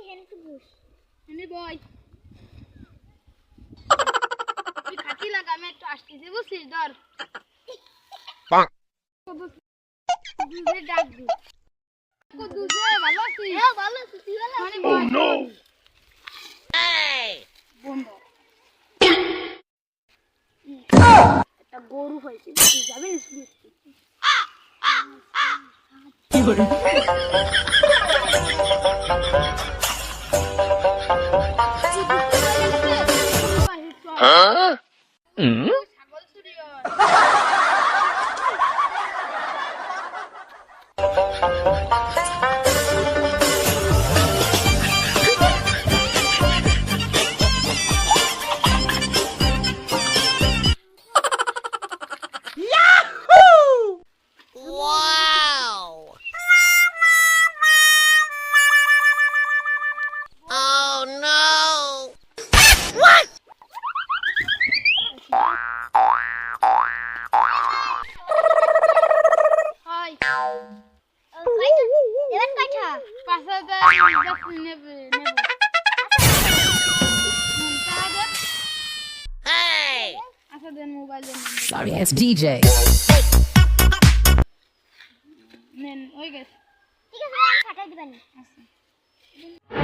হেনকে বস এনে বই তুই খাতি লাগা আমি একটু আসতেছি বুঝছিস ধর দুধে ডাক দি দুধে ভালো আছিস হ্যাঁ ভালো আছি তুই ভালো আছিস ও নো এই বন্ধ একটা গরু হইছে তুই যাবি না স্কুলে কি করে হ্যাঁ ছাগল চুরি হয় Sorry, it's DJ. নেন ওই গেছে ঠিক আছে আমি ফাটাই দিবানি আচ্ছা